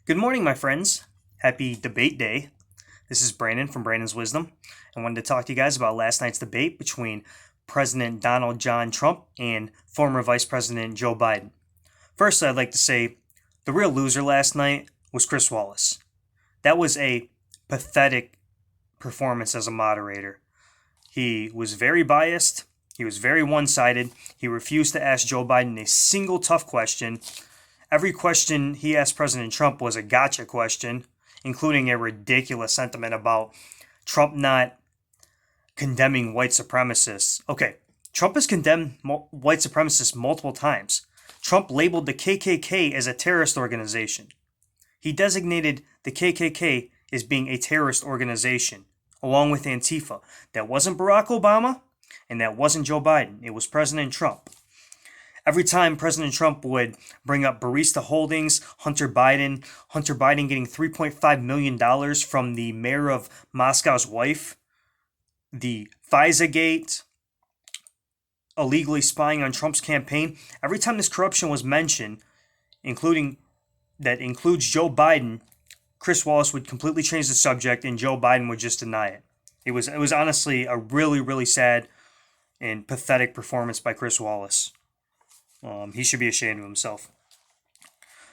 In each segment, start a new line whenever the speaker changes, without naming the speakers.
Good morning, my friends. Happy debate day. This is Brandon from Brandon's Wisdom. I wanted to talk to you guys about last night's debate between President Donald John Trump and former Vice President Joe Biden. First, I'd like to say the real loser last night was Chris Wallace. That was a pathetic performance as a moderator. He was very biased. He was very one-sided. He refused to ask Joe Biden a single tough question. Every question he asked President Trump was a gotcha question, including a ridiculous sentiment about Trump not condemning white supremacists. Okay, Trump has condemned white supremacists multiple times. Trump labeled the KKK as a terrorist organization. He designated the KKK as being a terrorist organization, along with Antifa. That wasn't Barack Obama, and that wasn't Joe Biden. It was President Trump. Every time President Trump would bring up Barista Holdings, Hunter Biden getting $3.5 million from the mayor of Moscow's wife, the FISA gate, illegally spying on Trump's campaign, every time this corruption was mentioned, including that includes Joe Biden, Chris Wallace would completely change the subject and Joe Biden would just deny it. It was honestly a really, really sad and pathetic performance by Chris Wallace. He should be ashamed of himself.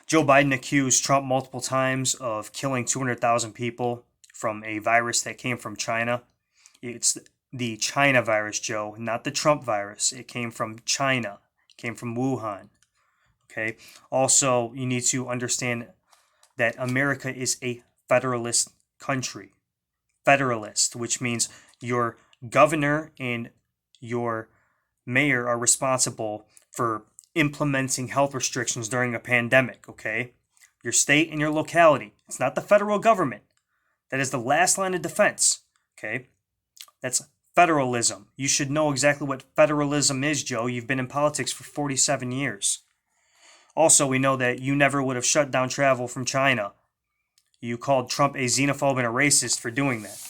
Joe Biden accused Trump multiple times of killing 200,000 people from a virus that came from China. It's the China virus, Joe, not the Trump virus. It came from China. It came from Wuhan. Okay. Also, you need to understand that America is a federalist country. Federalist, which means your governor and your mayor are responsible for implementing health restrictions during a pandemic, okay? Your state and your locality. It's not the federal government. That is the last line of defense, okay? That's federalism. You should know exactly what federalism is, Joe. You've been in politics for 47 years. Also, we know that you never would have shut down travel from China. You called Trump a xenophobe and a racist for doing that.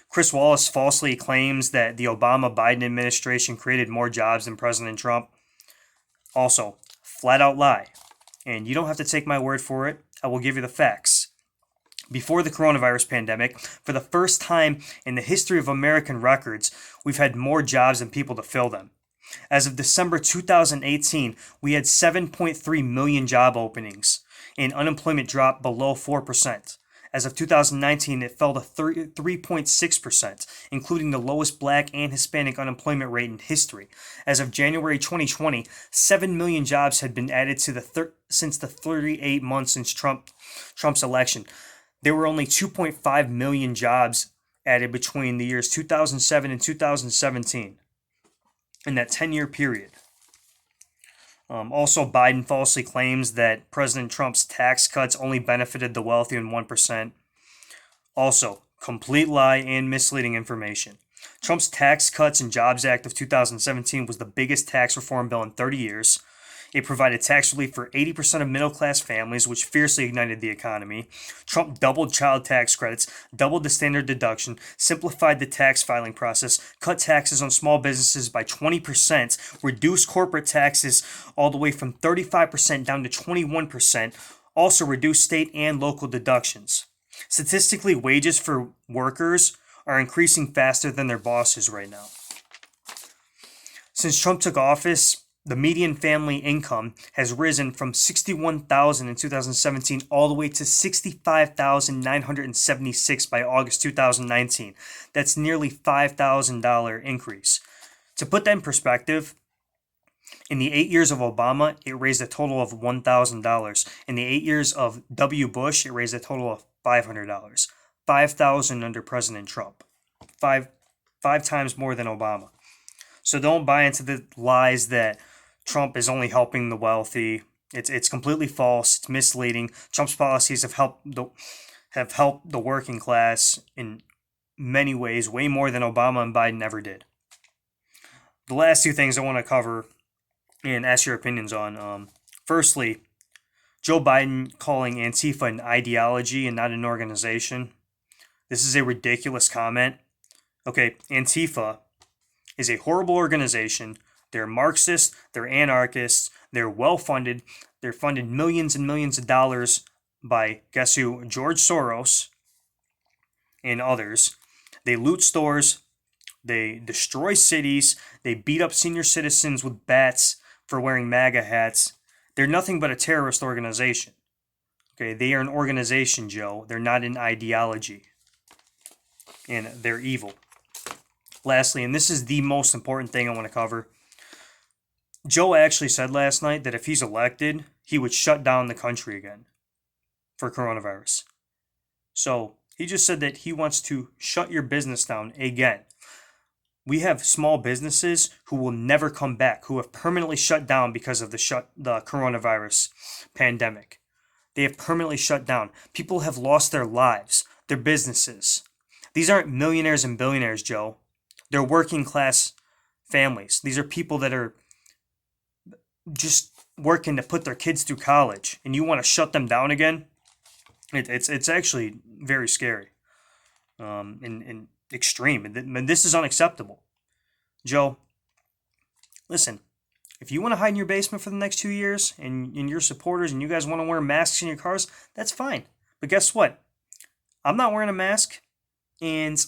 Chris Wallace falsely claims that the Obama-Biden administration created more jobs than President Trump. Also, flat out lie. And you don't have to take my word for it. I will give you the facts. Before the coronavirus pandemic, for the first time in the history of American records, we've had more jobs than people to fill them. As of December 2018, we had 7.3 million job openings, and unemployment dropped below 4%. As of 2019, it fell to 3.6%, including the lowest black and Hispanic unemployment rate in history. As of January 2020, 7 million jobs had been added to since the 38 months since Trump's election. There were only 2.5 million jobs added between the years 2007 and 2017 in that 10-year period. Also, Biden falsely claims that President Trump's tax cuts only benefited the wealthy and 1%. Also, complete lie and misleading information. Trump's Tax Cuts and Jobs Act of 2017 was the biggest tax reform bill in 30 years. It provided tax relief for 80% of middle-class families, which fiercely ignited the economy. Trump doubled child tax credits, doubled the standard deduction, simplified the tax filing process, cut taxes on small businesses by 20%, reduced corporate taxes all the way from 35% down to 21%, also reduced state and local deductions. Statistically, wages for workers are increasing faster than their bosses right now. Since Trump took office, the median family income has risen from $61,000 in 2017 all the way to $65,976 by August 2019. That's nearly $5,000 increase. To put that in perspective, in the 8 years of Obama, it raised a total of $1,000. In the 8 years of W. Bush, it raised a total of $500. $5,000 under President Trump. Five times more than Obama. So don't buy into the lies that Trump is only helping the wealthy. It's completely false. It's misleading. Trump's policies have helped the working class in many ways, way more than Obama and Biden ever did. The last two things I want to cover and ask your opinions on. Firstly, Joe Biden calling Antifa an ideology and not an organization. This is a ridiculous comment. Okay, Antifa is a horrible organization. They're Marxists, they're anarchists, they're well-funded, They're funded millions and millions of dollars by, guess who? George Soros and others. They loot stores, they destroy cities, they beat up senior citizens with bats for wearing MAGA hats. They're nothing but a terrorist organization. Okay, they are an organization, Joe. They're not an ideology. And they're evil. Lastly, and this is the most important thing I want to cover, Joe actually said last night that if he's elected, he would shut down the country again for coronavirus. So he just said that he wants to shut your business down again. We have small businesses who will never come back, who have permanently shut down because of the coronavirus pandemic. They have permanently shut down. People have lost their lives, their businesses. These aren't millionaires and billionaires, Joe. They're working class families. These are people that are just working to put their kids through college, and you want to shut them down again? It's actually very scary, and extreme. And this is unacceptable. Joe, listen, if you want to hide in your basement for the next 2 years and your supporters and you guys want to wear masks in your cars, that's fine. But guess what? I'm not wearing a mask, and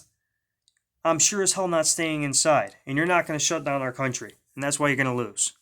I'm sure as hell not staying inside. And you're not going to shut down our country. And that's why you're going to lose.